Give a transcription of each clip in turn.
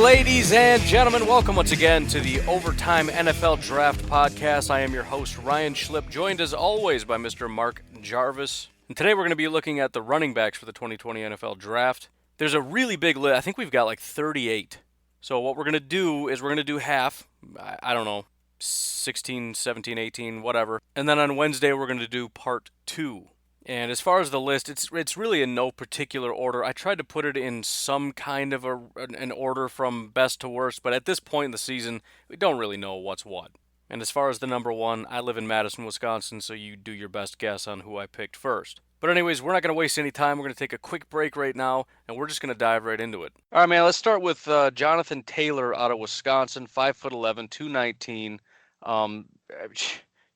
Ladies and gentlemen, welcome once again to the Overtime NFL Draft Podcast. I am your host, Ryan Schlipp, joined as always by Mr. Mark Jarvis. And today we're going to be looking at the running backs for the 2020 NFL Draft. There's a really big list. I think we've got like 38. So what we're going to do is we're going to do half. I don't know, 16, 17, 18, whatever. And then on Wednesday we're going to do part 2. And as far as the list, it's really in no particular order. I tried to put it in some kind of an order from best to worst, but at this point in the season, we don't really know what's what. And as far as the number one, I live in Madison, Wisconsin, so you do your best guess on who I picked first. But anyways, we're not going to waste any time. We're going to take a quick break right now, and we're just going to dive right into it. All right, man, let's start with Jonathan Taylor out of Wisconsin, 5'11", 219,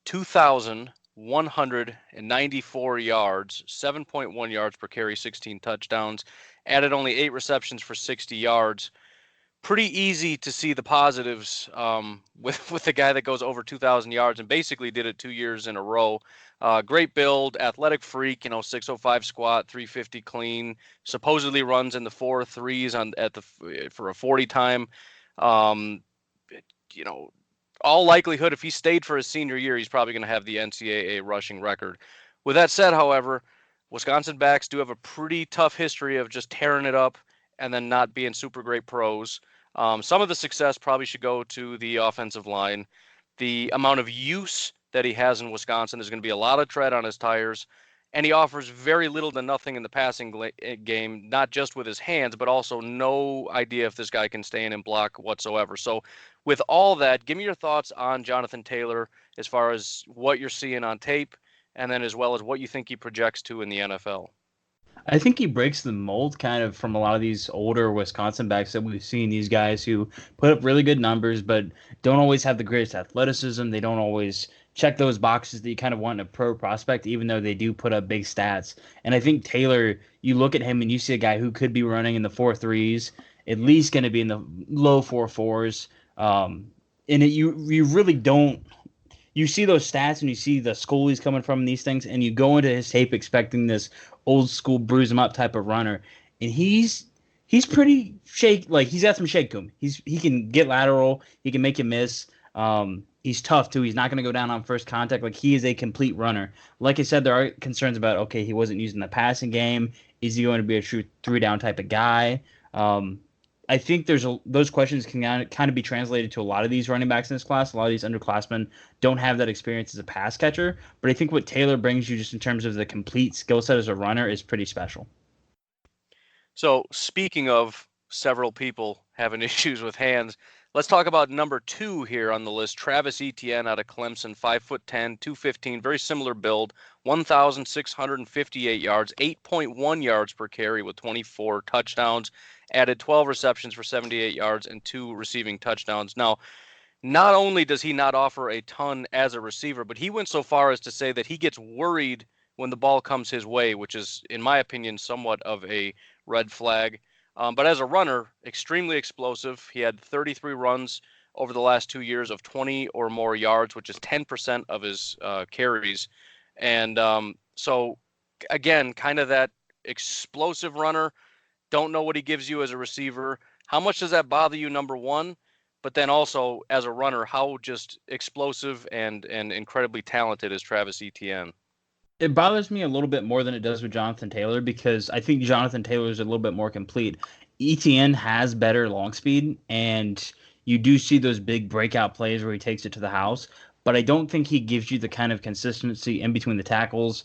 2,194 yards, 7.1 yards per carry, 16 touchdowns, added only 8 receptions for 60 yards. Pretty easy to see the positives with a guy that goes over 2,000 yards and basically did it 2 years in a row. Great build, athletic freak, 605 squat, 350 clean, supposedly runs in the 4.3s for a 40 time. All likelihood, if he stayed for his senior year, he's probably going to have the NCAA rushing record. With that said, however, Wisconsin backs do have a pretty tough history of just tearing it up and then not being super great pros. Some of the success probably should go to the offensive line. The amount of use that he has in Wisconsin, there's going to be a lot of tread on his tires, and he offers very little to nothing in the passing game, not just with his hands, but also no idea if this guy can stay in and block whatsoever. So with all that, give me your thoughts on Jonathan Taylor as far as what you're seeing on tape, and then as well as what you think he projects to in the NFL. I think he breaks the mold kind of from a lot of these older Wisconsin backs that we've seen, these guys who put up really good numbers but don't always have the greatest athleticism. They don't always check those boxes that you kind of want in a pro prospect, even though they do put up big stats. And I think Taylor, you look at him and you see a guy who could be running in the 4.3s, at least going to be in the low 4.4s. You really don't. You see those stats and you see the school he's coming from and these things, and you go into his tape expecting this old school bruise him up type of runner, and he's pretty shake. Like, he's got some shake to him. He can get lateral. He can make you miss. He's tough too. He's not going to go down on first contact. Like, he is a complete runner. Like I said, there are concerns about, okay, he wasn't using the passing game. Is he going to be a true 3-down type of guy? I think those questions can kind of be translated to a lot of these running backs in this class. A lot of these underclassmen don't have that experience as a pass catcher. But I think what Taylor brings you just in terms of the complete skill set as a runner is pretty special. So speaking of several people having issues with hands, let's talk about number 2 here on the list, Travis Etienne out of Clemson, 5'10", 215, very similar build, 1,658 yards, 8.1 yards per carry with 24 touchdowns, added 12 receptions for 78 yards and 2 receiving touchdowns. Now, not only does he not offer a ton as a receiver, but he went so far as to say that he gets worried when the ball comes his way, which is, in my opinion, somewhat of a red flag. But as a runner, extremely explosive. He had 33 runs over the last 2 years of 20 or more yards, which is 10% of his carries. And so, again, kind of that explosive runner. Don't know what he gives you as a receiver. How much does that bother you, number one? But then also, as a runner, how just explosive and incredibly talented is Travis Etienne? It bothers me a little bit more than it does with Jonathan Taylor, because I think Jonathan Taylor is a little bit more complete. Etienne has better long speed, and you do see those big breakout plays where he takes it to the house, but I don't think he gives you the kind of consistency in between the tackles.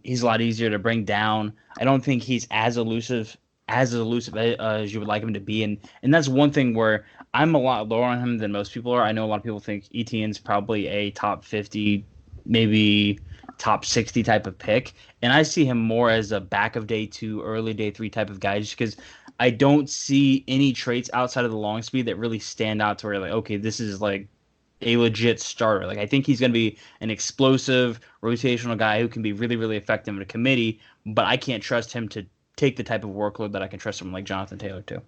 He's a lot easier to bring down. I don't think he's as elusive as you would like him to be, and that's one thing where I'm a lot lower on him than most people are. I know a lot of people think Etienne's probably a top 50, maybe top 60 type of pick, and I see him more as a back of day 2, early day 3 type of guy, just because I don't see any traits outside of the long speed that really stand out to where, like, okay, this is like a legit starter. Like, I think he's going to be an explosive rotational guy who can be really, really effective in a committee, but I can't trust him to take the type of workload that I can trust someone like Jonathan Taylor to.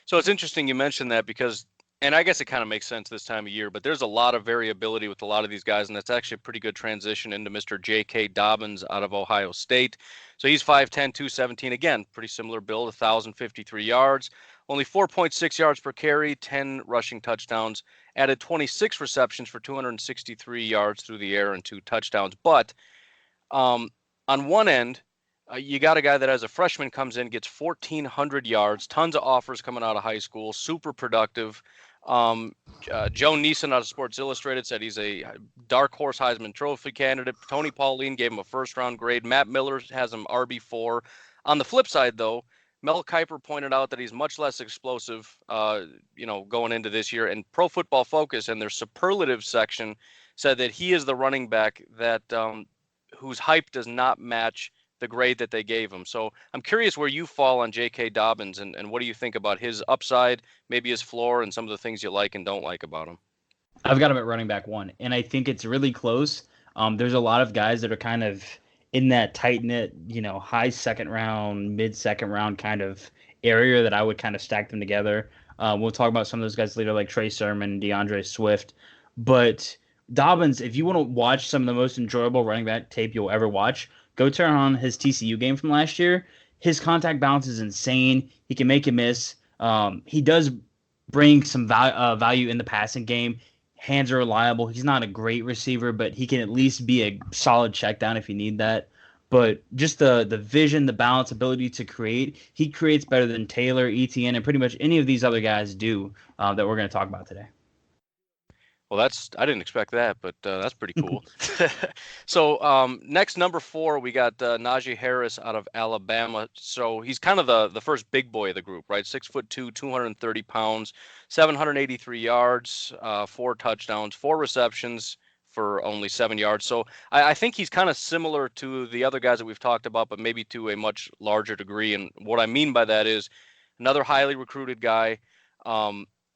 So it's interesting you mentioned that, because, and I guess it kind of makes sense this time of year, but there's a lot of variability with a lot of these guys, and that's actually a pretty good transition into Mr. J.K. Dobbins out of Ohio State. So he's 5'10", 217, again, pretty similar build, 1,053 yards, only 4.6 yards per carry, 10 rushing touchdowns, added 26 receptions for 263 yards through the air and 2 touchdowns. But on one end, you got a guy that as a freshman comes in, gets 1,400 yards, tons of offers coming out of high school, super productive. Joe Neeson out of Sports Illustrated said he's a dark horse Heisman Trophy candidate. Tony Pauline gave him a first-round grade. Matt Miller has him RB4. On the flip side, though, Mel Kiper pointed out that he's much less explosive, going into this year. And Pro Football Focus, in their superlative section, said that he is the running back that whose hype does not match the grade that they gave him. So I'm curious where you fall on J.K. Dobbins and what do you think about his upside, maybe his floor, and some of the things you like and don't like about him. I've got him at running back 1, and I think it's really close. There's a lot of guys that are kind of in that tight-knit, high second round, mid-second round kind of area that I would kind of stack them together. We'll talk about some of those guys later, like Trey Sermon, DeAndre Swift. But Dobbins, if you want to watch some of the most enjoyable running back tape you'll ever watch, go turn on his TCU game from last year. His contact balance is insane. He can make you miss. He does bring some value in the passing game. Hands are reliable. He's not a great receiver, but he can at least be a solid check down if you need that. But just the vision, the balance, ability to create, he creates better than Taylor, Etienne, and pretty much any of these other guys do that we're going to talk about today. Well, I didn't expect that, but that's pretty cool. So next, number 4, we got Najee Harris out of Alabama. So he's kind of the first big boy of the group, right? 6'2", 230 pounds, 783 yards, 4 touchdowns, 4 receptions for only 7 yards. So I think he's kind of similar to the other guys that we've talked about, but maybe to a much larger degree. And what I mean by that is another highly recruited guy.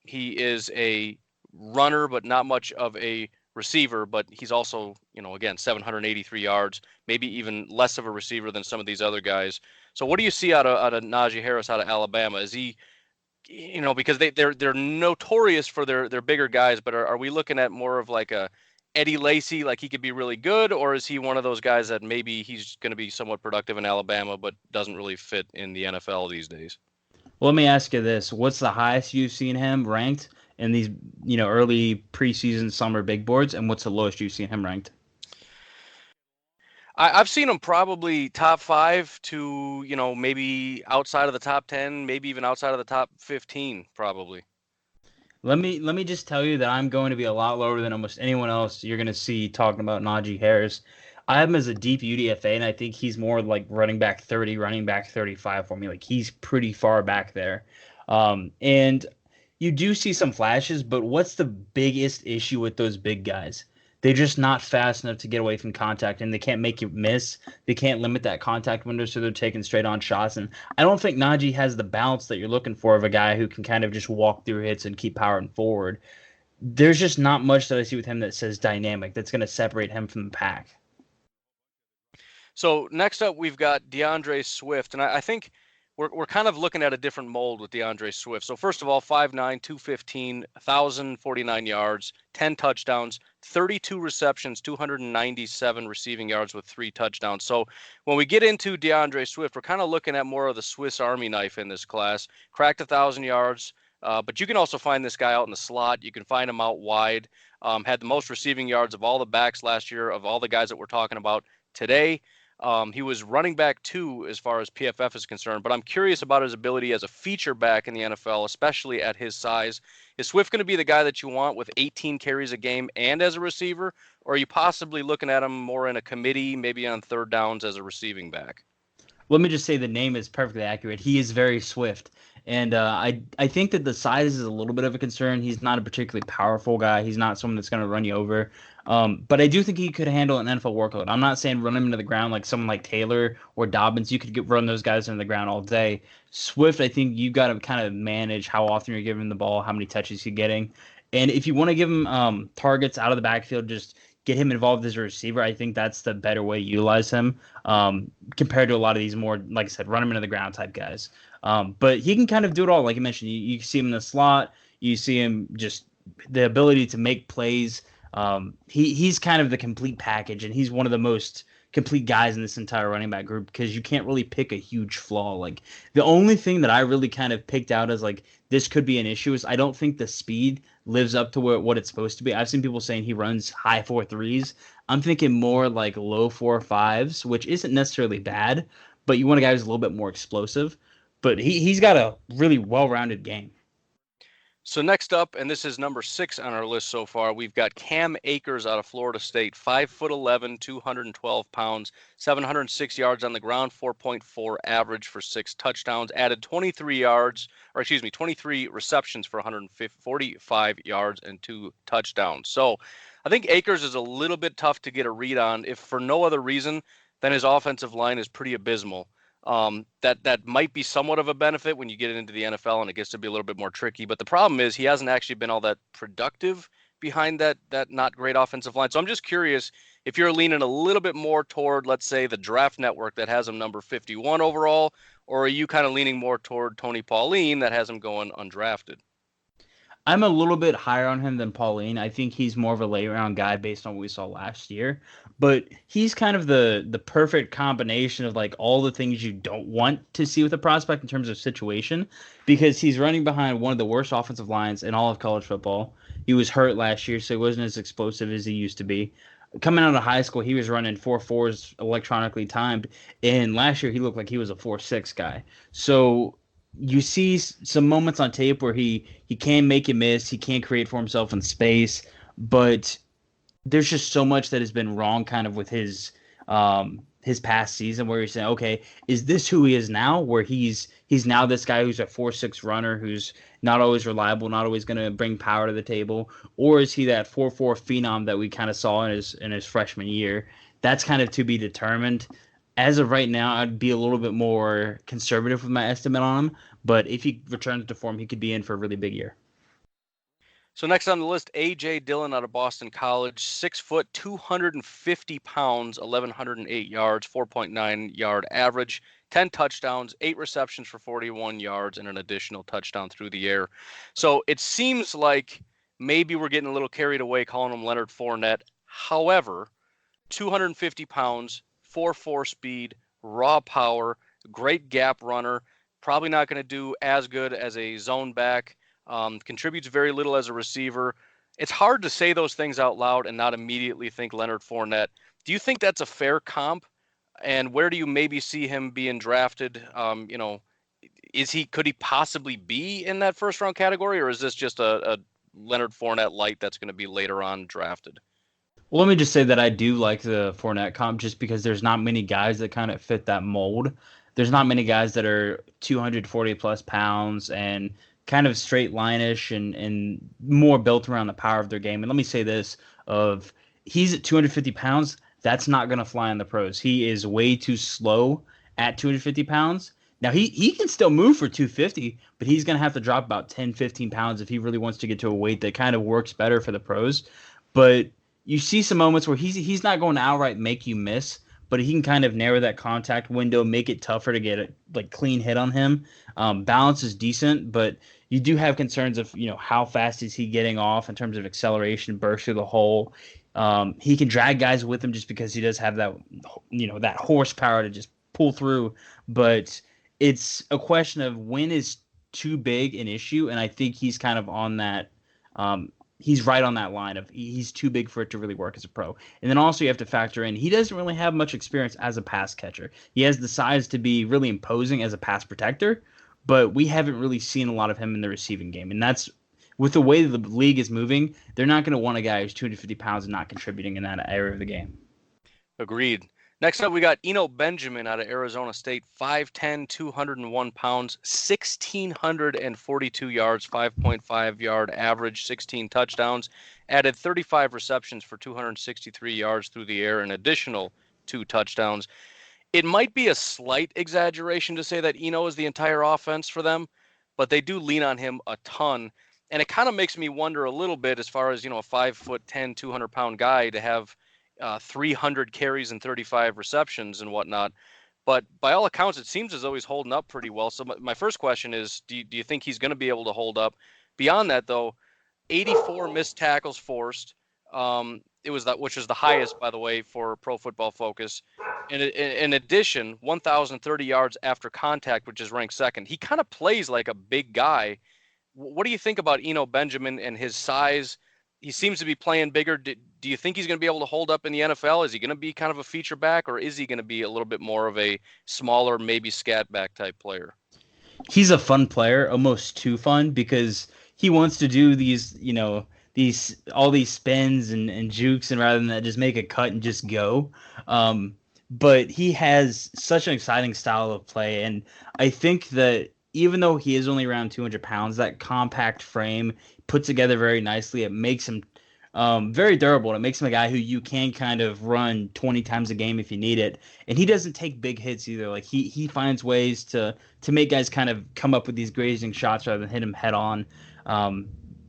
He is a runner, but not much of a receiver, but he's also, again, 783 yards, maybe even less of a receiver than some of these other guys. So what do you see out of Najee Harris out of Alabama? Is he, because they're notorious for their bigger guys, but are we looking at more of like a Eddie Lacy, like he could be really good, or is he one of those guys that maybe he's going to be somewhat productive in Alabama, but doesn't really fit in the NFL these days? Well, let me ask you this. What's the highest you've seen him ranked in these, early preseason summer big boards, and what's the lowest you've seen him ranked? I've seen him probably top 5 to, maybe outside of the top 10, maybe even outside of the top 15, probably. Let me just tell you that I'm going to be a lot lower than almost anyone else you're going to see talking about Najee Harris. I have him as a deep UDFA, and I think he's more like running back 30, running back 35 for me. Like, he's pretty far back there. And you do see some flashes, but what's the biggest issue with those big guys? They're just not fast enough to get away from contact, and they can't make you miss. They can't limit that contact window, so they're taking straight-on shots. And I don't think Najee has the balance that you're looking for of a guy who can kind of just walk through hits and keep powering forward. There's just not much that I see with him that says dynamic, that's going to separate him from the pack. So next up, we've got DeAndre Swift, and I think we're kind of looking at a different mold with DeAndre Swift. So first of all, 5'9", 215, 1,049 yards, 10 touchdowns, 32 receptions, 297 receiving yards with 3 touchdowns. So when we get into DeAndre Swift, we're kind of looking at more of the Swiss Army knife in this class. Cracked 1,000 yards, but you can also find this guy out in the slot. You can find him out wide. Had the most receiving yards of all the backs last year, of all the guys that we're talking about today. He was running back 2 as far as PFF is concerned, but I'm curious about his ability as a feature back in the NFL, especially at his size. Is Swift going to be the guy that you want with 18 carries a game and as a receiver, or are you possibly looking at him more in a committee, maybe on third downs as a receiving back? Let me just say the name is perfectly accurate. He is very swift. And I think that the size is a little bit of a concern. He's not a particularly powerful guy. He's not someone that's going to run you over. But I do think he could handle an NFL workload. I'm not saying run him into the ground like someone like Taylor or Dobbins. You could run those guys into the ground all day. Swift, I think you got to kind of manage how often you're giving him the ball, how many touches he's getting. And if you want to give him targets out of the backfield, just get him involved as a receiver. I think that's the better way to utilize him compared to a lot of these more, like I said, run him into the ground type guys. But he can kind of do it all. Like you mentioned, you see him in the slot. You see him just the ability to make plays. He's kind of the complete package, and he's one of the most complete guys in this entire running back group because you can't really pick a huge flaw. Like the only thing that I really kind of picked out as like this could be an issue is I don't think the speed lives up to what it's supposed to be. I've seen people saying he runs high 4.3s. I'm thinking more like low 4.5s, which isn't necessarily bad, but you want a guy who's a little bit more explosive. But he's got a really well-rounded game. So next up, and this is number 6 on our list so far, we've got Cam Akers out of Florida State, 5'11", 212 pounds, 706 yards on the ground, 4.4 average for 6 touchdowns, added 23 receptions for 145 yards and 2 touchdowns. So I think Akers is a little bit tough to get a read on, if for no other reason than his offensive line is pretty abysmal. That might be somewhat of a benefit when you get into the NFL and it gets to be a little bit more tricky. But the problem is he hasn't actually been all that productive behind that not great offensive line. So I'm just curious if you're leaning a little bit more toward, let's say, the Draft Network that has him number 51 overall, or are you kind of leaning more toward Tony Pauline that has him going undrafted? I'm a little bit higher on him than Pauline. I think he's more of a late-round guy based on what we saw last year. But he's kind of the perfect combination of like all the things you don't want to see with a prospect in terms of situation, because he's running behind one of the worst offensive lines in all of college football. He was hurt last year, so he wasn't as explosive as he used to be. Coming out of high school, he was running 4.4s electronically timed, and last year he looked like he was a 4.6 guy. So you see some moments on tape where he can make a miss, he can create for himself in space, but there's just so much that has been wrong kind of with his past season where you're saying, okay, is this who he is now? Where he's now this guy who's a 4.6 runner who's not always reliable, not always going to bring power to the table, or is he that 4.4 phenom that we kind of saw in his freshman year? That's kind of to be determined. As of right now, I'd be a little bit more conservative with my estimate on him, but if he returns to form, he could be in for a really big year. So next on the list, A.J. Dillon out of Boston College, 6 foot, 250 pounds, 1,108 yards, 4.9 yard average, 10 touchdowns, 8 receptions for 41 yards, and an additional touchdown through the air. So it seems like maybe we're getting a little carried away calling him Leonard Fournette. However, 250 pounds, 4.4 speed, raw power, great gap runner, probably not going to do as good as a zone back. Contributes very little as a receiver. It's hard to say those things out loud and not immediately think Leonard Fournette. Do you think that's a fair comp? And where do you maybe see him being drafted? Could he possibly be in that first round category, or is this just a Leonard Fournette light that's going to be later on drafted? Well, let me just say that I do like the Fournette comp just because there's not many guys that kind of fit that mold. There's not many guys that are 240 plus pounds and kind of straight line-ish and more built around the power of their game. And let me say this, he's at 250 pounds, that's not going to fly in the pros. He is way too slow at 250 pounds. Now, he can still move for 250, but he's going to have to drop about 10, 15 pounds if he really wants to get to a weight that kind of works better for the pros. But you see some moments where he's not going to outright make you miss, but he can kind of narrow that contact window, make it tougher to get a clean hit on him. Balance is decent, but you do have concerns of, how fast is he getting off in terms of acceleration, burst through the hole. He can drag guys with him just because he does have that, that horsepower to just pull through. But it's a question of when is too big an issue, and I think he's kind of on that. He's right on that line of he's too big for it to really work as a pro. And then also you have to factor in he doesn't really have much experience as a pass catcher. He has the size to be really imposing as a pass protector, but we haven't really seen a lot of him in the receiving game. And that's with the way the league is moving, they're not going to want a guy who's 250 pounds and not contributing in that area of the game. Agreed. Next up, we got Ino Benjamin out of Arizona State, 5'10", 201 pounds, 1,642 yards, 5.5 yard average, 16 touchdowns, added 35 receptions for 263 yards through the air, an additional 2 touchdowns. It might be a slight exaggeration to say that Ino is the entire offense for them, but they do lean on him a ton. And it kind of makes me wonder a little bit as far as, a 5'10", 200-pound guy to have 300 carries and 35 receptions and whatnot. But by all accounts, it seems as though he's holding up pretty well. So my first question is, do you think he's going to be able to hold up? Beyond that, though, 84 missed tackles forced, It was that, which is the highest, by the way, for Pro Football Focus. In addition, 1,030 yards after contact, which is ranked second. He kind of plays like a big guy. What do you think about Ino Benjamin and his size? He seems to be playing bigger. Do you think he's going to be able to hold up in the NFL? Is he going to be kind of a feature back, or is he going to be a little bit more of a smaller, maybe scat back type player? He's a fun player, almost too fun, because he wants to do these all these spins and jukes, and rather than that, just make a cut and just go. But he has such an exciting style of play, and I think that even though he is only around 200 pounds, that compact frame put together very nicely. It makes him very durable. It makes him a guy who you can kind of run 20 times a game if you need it. And he doesn't take big hits either. Like he finds ways to make guys kind of come up with these grazing shots rather than hit him head on.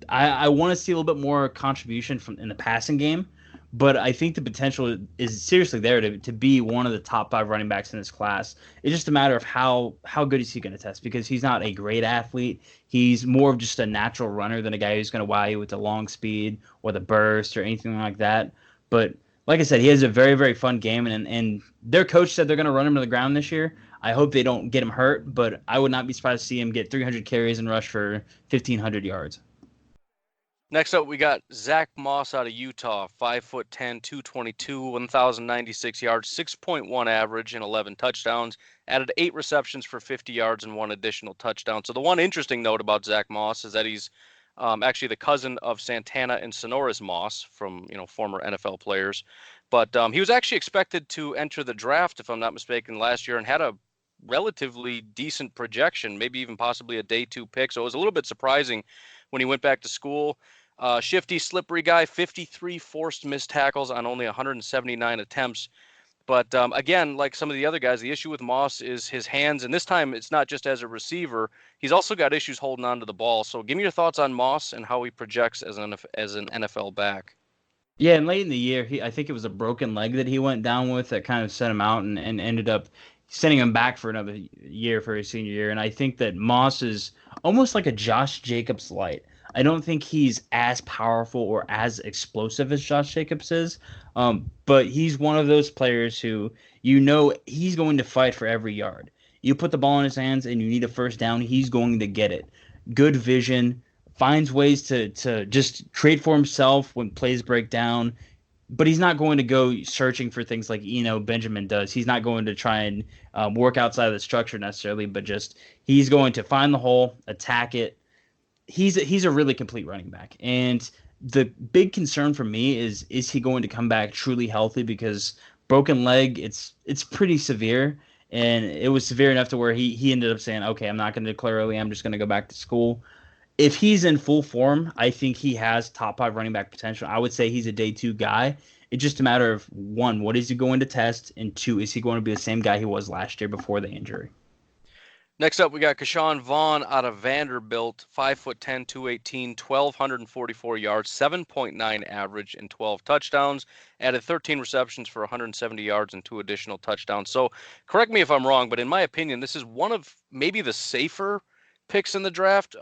I want to see a little bit more contribution from in the passing game, but I think the potential is seriously there to be one of the top 5 running backs in this class. It's just a matter of how good is he going to test, because he's not a great athlete. He's more of just a natural runner than a guy who's going to wow you with the long speed or the burst or anything like that. But like I said, he has a very, very fun game, and their coach said they're going to run him to the ground this year. I hope they don't get him hurt, but I would not be surprised to see him get 300 carries and rush for 1,500 yards. Next up, we got Zack Moss out of Utah, 5'10", 222, 1,096 yards, 6.1 average, and 11 touchdowns. Added 8 receptions for 50 yards and 1 additional touchdown. So the one interesting note about Zack Moss is that he's actually the cousin of Santana and Sonoris Moss, from former NFL players. But he was actually expected to enter the draft, if I'm not mistaken, last year, and had a relatively decent projection, maybe even possibly a day 2 pick. So it was a little bit surprising when he went back to school. Shifty, slippery guy, 53 forced missed tackles on only 179 attempts. But again, like some of the other guys, the issue with Moss is his hands. And this time, it's not just as a receiver. He's also got issues holding on to the ball. So give me your thoughts on Moss and how he projects as an NFL back. Yeah, and late in the year, I think it was a broken leg that he went down with that kind of set him out and ended up sending him back for another year for his senior year. And I think that Moss is almost like a Josh Jacobs light. I don't think he's as powerful or as explosive as Josh Jacobs is, but he's one of those players who he's going to fight for every yard. You put the ball in his hands and you need a first down, he's going to get it. Good vision, finds ways to just create for himself when plays break down, but he's not going to go searching for things like Ino Benjamin does. He's not going to try and work outside of the structure necessarily, but just he's going to find the hole, attack it. He's a really complete running back. And the big concern for me is he going to come back truly healthy? Because broken leg, it's pretty severe. And it was severe enough to where he ended up saying, okay, I'm not going to declare early. I'm just going to go back to school. If he's in full form, I think he has top 5 running back potential. I would say he's a day 2 guy. It's just a matter of, 1, what is he going to test? And 2, is he going to be the same guy he was last year before the injury? Next up, we got Keshawn Vaughn out of Vanderbilt, 5'10", 218, 1,244 yards, 7.9 average, and 12 touchdowns. Added 13 receptions for 170 yards and 2 additional touchdowns. So correct me if I'm wrong, but in my opinion, this is one of maybe the safer picks in the draft.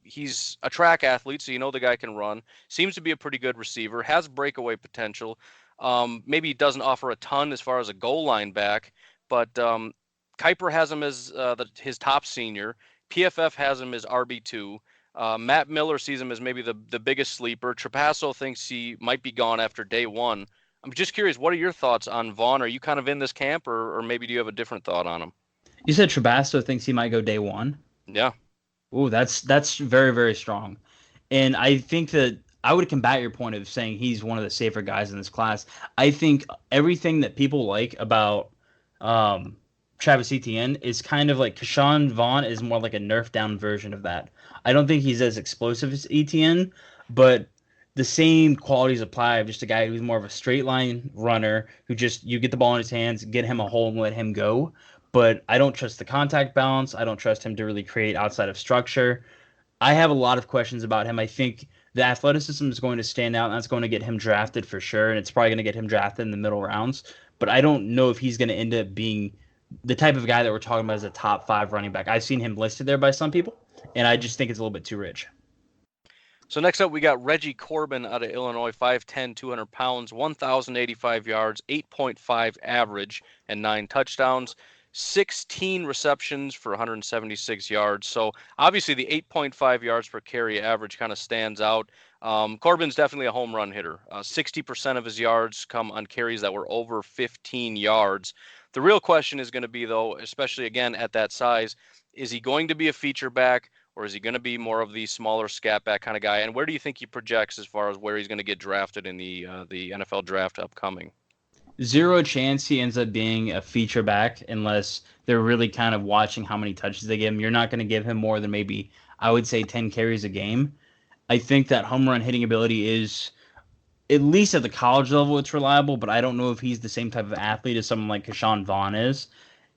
He's a track athlete, so the guy can run. Seems to be a pretty good receiver, has breakaway potential. Maybe he doesn't offer a ton as far as a goal line back, but Kiper has him as his top senior. PFF has him as RB2. Matt Miller sees him as maybe the biggest sleeper. Trapasso thinks he might be gone after day 1. I'm just curious, what are your thoughts on Vaughn? Are you kind of in this camp, or maybe do you have a different thought on him? You said Trapasso thinks he might go day 1? Yeah. Ooh, that's very, very strong. And I think that I would combat your point of saying he's one of the safer guys in this class. I think everything that people like about Travis Etienne is kind of like Keshawn Vaughn is more like a nerfed down version of that. I don't think he's as explosive as Etienne, but the same qualities apply of just a guy who's more of a straight line runner who just, you get the ball in his hands, get him a hole and let him go. But I don't trust the contact balance. I don't trust him to really create outside of structure. I have a lot of questions about him. I think the athleticism is going to stand out, and that's going to get him drafted for sure, and it's probably going to get him drafted in the middle rounds. But I don't know if he's going to end up being the type of guy that we're talking about as a top 5 running back. I've seen him listed there by some people, and I just think it's a little bit too rich. So next up, we got Reggie Corbin out of Illinois, 5'10", 200 pounds, 1,085 yards, 8.5 average, and 9 touchdowns, 16 receptions for 176 yards. So obviously the 8.5 yards per carry average kind of stands out. Corbin's definitely a home run hitter. 60% of his yards come on carries that were over 15 yards. The real question is going to be, though, especially again at that size, is he going to be a feature back? Or is he going to be more of the smaller scat back kind of guy? And where do you think he projects as far as where he's going to get drafted in the NFL draft upcoming? Zero chance he ends up being a feature back unless they're really kind of watching how many touches they give him. You're not going to give him more than maybe, I would say, 10 carries a game. I think that home run hitting ability is, at least at the college level, it's reliable, but I don't know if he's the same type of athlete as someone like Keshawn Vaughn is.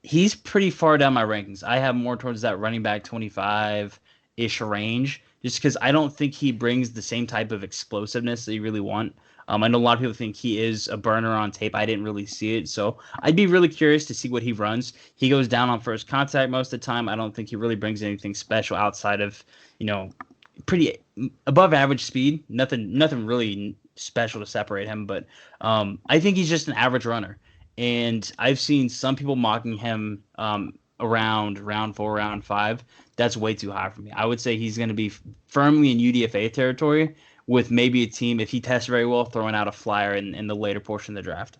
He's pretty far down my rankings. I have more towards that running back 25-ish range, just because I don't think he brings the same type of explosiveness that you really want. I know a lot of people think he is a burner on tape. I didn't really see it, so I'd be really curious to see what he runs. He goes down on first contact most of the time. I don't think he really brings anything special outside of, pretty above average speed. Nothing really special to separate him, but I think he's just an average runner. And I've seen some people mocking him around round 4, round 5. That's way too high for me. I would say he's going to be firmly in UDFA territory, with maybe a team, if he tests very well, throwing out a flyer in the later portion of the draft.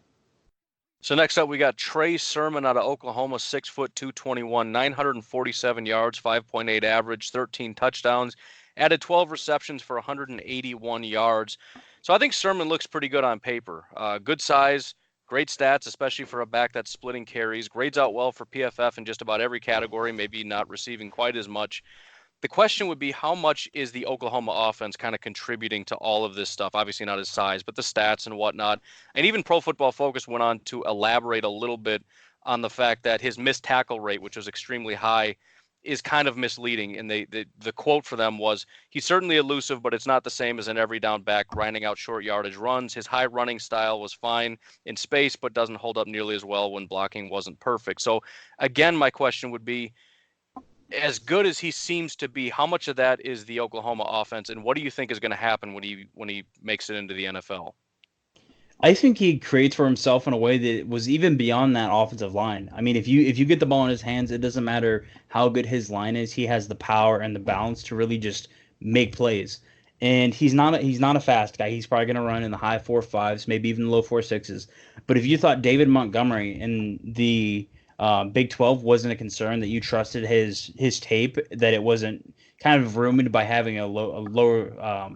So next up, we got Trey Sermon out of Oklahoma, 6'2", 221, 947 yards, 5.8 average, 13 touchdowns, added 12 receptions for 181 yards. So I think Sermon looks pretty good on paper. Good size, great stats, especially for a back that's splitting carries. Grades out well for PFF in just about every category, maybe not receiving quite as much. The question would be, how much is the Oklahoma offense kind of contributing to all of this stuff? Obviously not his size, but the stats and whatnot. And even Pro Football Focus went on to elaborate a little bit on the fact that his missed tackle rate, which was extremely high, is kind of misleading. And the quote for them was, he's certainly elusive, but it's not the same as an every down back grinding out short yardage runs. His high running style was fine in space, but doesn't hold up nearly as well when blocking wasn't perfect. So again, my question would be, as good as he seems to be, how much of that is the Oklahoma offense, and what do you think is going to happen when he makes it into the NFL? I think he creates for himself in a way that was even beyond that offensive line. I mean, if you get the ball in his hands, it doesn't matter how good his line is. He has the power and the balance to really just make plays. And he's not a fast guy. He's probably going to run in the high 4.5s, maybe even low 4.6s. But if you thought David Montgomery in the Big 12 wasn't a concern, that you trusted his tape, that it wasn't kind of ruined by having a lower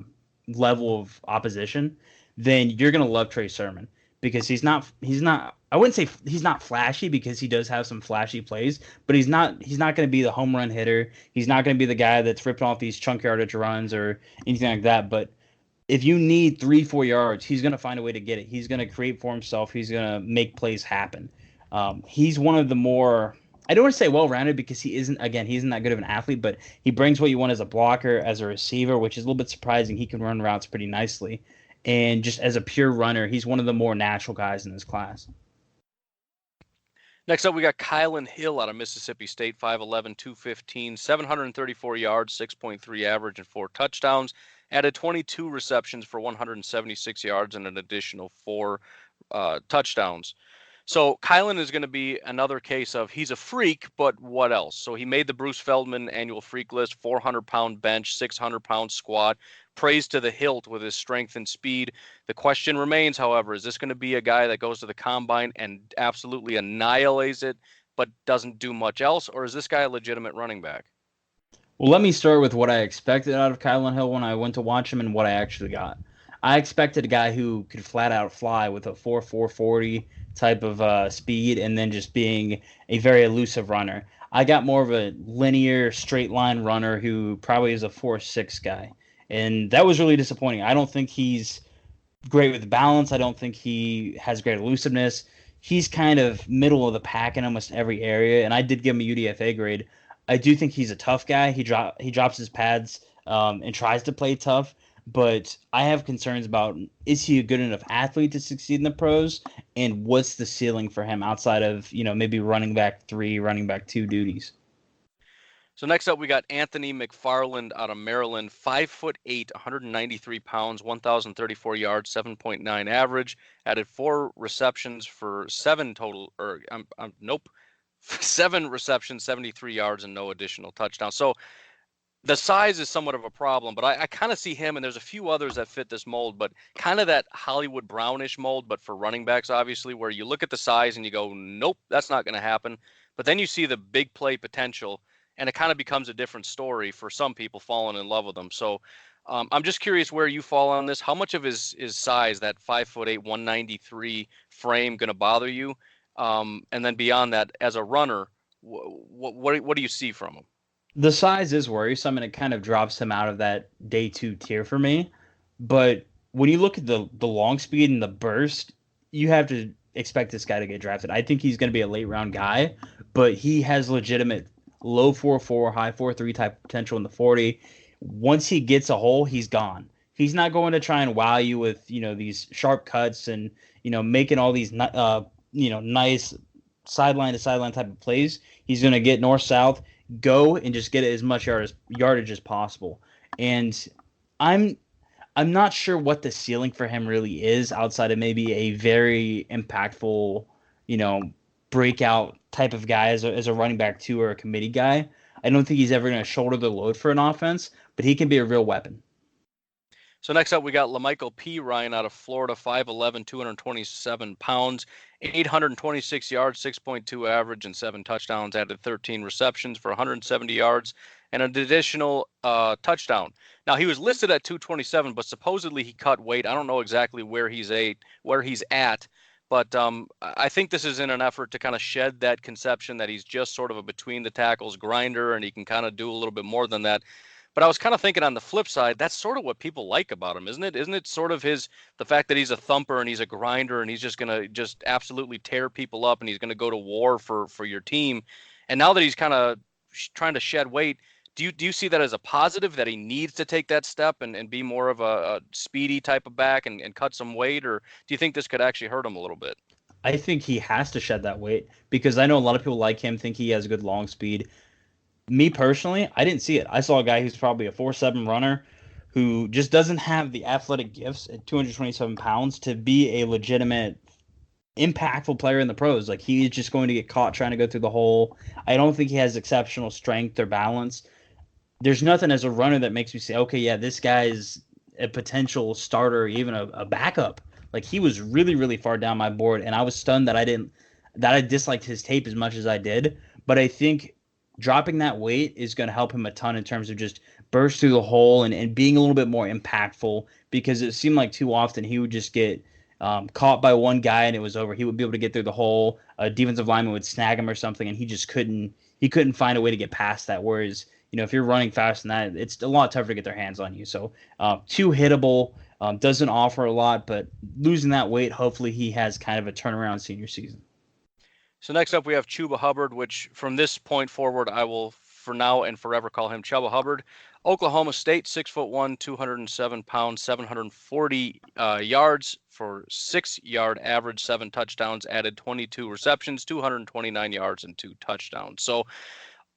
level of opposition, then you're gonna love Trey Sermon, because he's not I wouldn't say he's not flashy, because he does have some flashy plays, but he's not going to be the home run hitter. He's not going to be the guy that's ripping off these chunk yardage runs or anything like that. But if you need 3-4 yards, he's going to find a way to get it. He's going to create for himself. He's going to make plays happen. He's one of the more, I don't want to say well-rounded, because he isn't that good of an athlete, but he brings what you want as a blocker, as a receiver, which is a little bit surprising. He can run routes pretty nicely. And just as a pure runner, he's one of the more natural guys in this class. Next up, we got Kylin Hill out of Mississippi State, 5'11", 215, 734 yards, 6.3 average, and 4 touchdowns. Added 22 receptions for 176 yards and an additional 4 touchdowns. So Kylin is going to be another case of, he's a freak, but what else? So he made the Bruce Feldman annual freak list, 400-pound bench, 600-pound squat, praised to the hilt with his strength and speed. The question remains, however, is this going to be a guy that goes to the combine and absolutely annihilates it, but doesn't do much else? Or is this guy a legitimate running back? Well, let me start with what I expected out of Kylin Hill when I went to watch him and what I actually got. I expected a guy who could flat out fly with a 4.4 40 type of speed, and then just being a very elusive runner. I got more of a linear, straight line runner who probably is a 4.6 guy. And that was really disappointing. I don't think he's great with balance. I don't think he has great elusiveness. He's kind of middle of the pack in almost every area, and I did give him a UDFA grade. I do think he's a tough guy. He drops his pads and tries to play tough, but I have concerns about, is he a good enough athlete to succeed in the pros, and what's the ceiling for him outside of, maybe running back 3, running back 2 duties? So next up, we got Anthony McFarland out of Maryland, 5'8", 193 pounds, 1,034 yards, 7.9 average. Added 4 receptions for 7 total, or nope, 7 receptions, 73 yards, and no additional touchdowns. So the size is somewhat of a problem, but I kind of see him, and there's a few others that fit this mold, but kind of that Hollywood Brownish mold, but for running backs, obviously, where you look at the size and you go, nope, that's not going to happen. But then you see the big play potential, and it kind of becomes a different story for some people falling in love with him. So I'm just curious where you fall on this. How much of his size, that 5'8", 193 frame, going to bother you? And then beyond that, as a runner, what do you see from him? The size is worrisome, and it kind of drops him out of that day 2 tier for me. But when you look at the long speed and the burst, you have to expect this guy to get drafted. I think he's going to be a late round guy, but he has legitimate low 4.4, high 4.3 type potential in the 40. Once he gets a hole, he's gone. He's not going to try and wow you with these sharp cuts and making all these nice sideline to sideline type of plays. He's going to get north south, go and just get as much yardage as possible. And I'm not sure what the ceiling for him really is outside of maybe a very impactful, breakout type of guy as a running back too, or a committee guy. I don't think he's ever going to shoulder the load for an offense, but he can be a real weapon. So next up, we got Lamical Perine out of Florida, 5'11", 227 pounds, 826 yards, 6.2 average, and 7 touchdowns. Added 13 receptions for 170 yards and an additional touchdown. Now, he was listed at 227, but supposedly he cut weight. I don't know exactly where he's at, but I think this is in an effort to kind of shed that conception that he's just sort of a between-the-tackles grinder and he can kind of do a little bit more than that. But I was kind of thinking on the flip side, that's sort of what people like about him, isn't it? Isn't it sort of the fact that he's a thumper and he's a grinder and he's just going to just absolutely tear people up and he's going to go to war for your team. And now that he's kind of trying to shed weight, do you see that as a positive, that he needs to take that step and be more of a speedy type of back and cut some weight? Or do you think this could actually hurt him a little bit? I think he has to shed that weight because I know a lot of people like him, think he has good long speed. Me personally, I didn't see it. I saw a guy who's probably a 4.7 runner who just doesn't have the athletic gifts at 227 pounds to be a legitimate, impactful player in the pros. Like, he's just going to get caught trying to go through the hole. I don't think he has exceptional strength or balance. There's nothing as a runner that makes me say, okay, yeah, this guy is a potential starter, or even a backup. Like, he was really, really far down my board, and I was stunned that I disliked his tape as much as I did. But I think dropping that weight is going to help him a ton in terms of just burst through the hole and being a little bit more impactful, because it seemed like too often he would just get caught by one guy and it was over. He would be able to get through the hole. A defensive lineman would snag him or something, and he just couldn't find a way to get past that. Whereas, if you're running fast than that, it's a lot tougher to get their hands on you. So too hittable, doesn't offer a lot, but losing that weight, hopefully he has kind of a turnaround senior season. So next up, we have Chuba Hubbard, which from this point forward, I will for now and forever call him Chuba Hubbard. Oklahoma State, 6'1", 207 pounds, 740 yards for 6-yard average, 7 touchdowns, added 22 receptions, 229 yards, and 2 touchdowns. So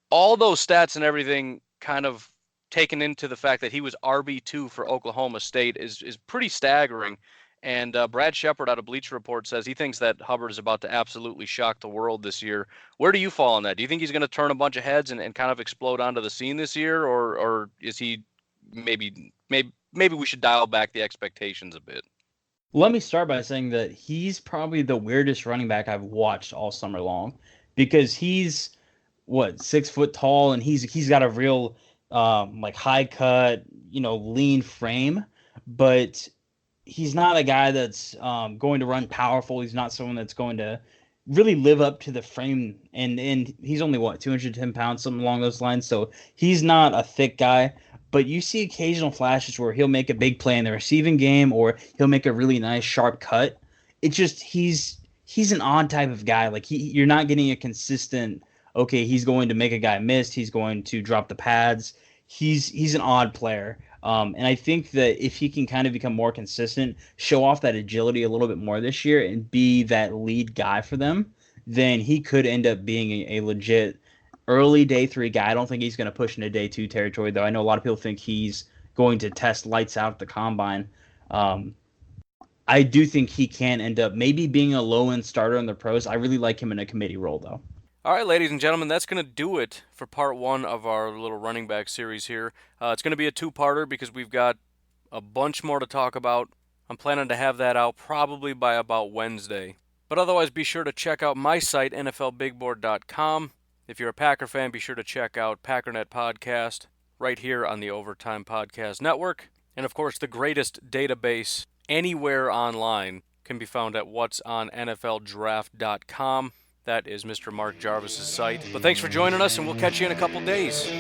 all those stats and everything kind of taken into the fact that he was RB2 for Oklahoma State is pretty staggering. And Brad Shepard out of Bleacher Report says he thinks that Hubbard is about to absolutely shock the world this year. Where do you fall on that? Do you think he's going to turn a bunch of heads and kind of explode onto the scene this year? Or is he maybe we should dial back the expectations a bit? Let me start by saying that he's probably the weirdest running back I've watched all summer long, because he's 6 foot tall and he's got a real like high cut, lean frame, but he's not a guy that's going to run powerful. He's not someone that's going to really live up to the frame. And he's only, 210 pounds, something along those lines. So he's not a thick guy. But you see occasional flashes where he'll make a big play in the receiving game, or he'll make a really nice sharp cut. It's just he's an odd type of guy. Like, you're not getting a consistent, okay, he's going to make a guy miss, he's going to drop the pads. He's an odd player. And I think that if he can kind of become more consistent, show off that agility a little bit more this year and be that lead guy for them, then he could end up being a legit early day 3 guy. I don't think he's going to push into day 2 territory, though. I know a lot of people think he's going to test lights out at the combine. I do think he can end up maybe being a low-end starter in the pros. I really like him in a committee role, though. All right, ladies and gentlemen, that's going to do it for part 1 of our little running back series here. It's going to be a 2-parter because we've got a bunch more to talk about. I'm planning to have that out probably by about Wednesday. But otherwise, be sure to check out my site, NFLBigBoard.com. If you're a Packer fan, be sure to check out Packernet Podcast right here on the Overtime Podcast Network. And of course, the greatest database anywhere online can be found at whatsonnfldraft.com. That is Mr. Mark Jarvis's site. But thanks for joining us, and we'll catch you in a couple days.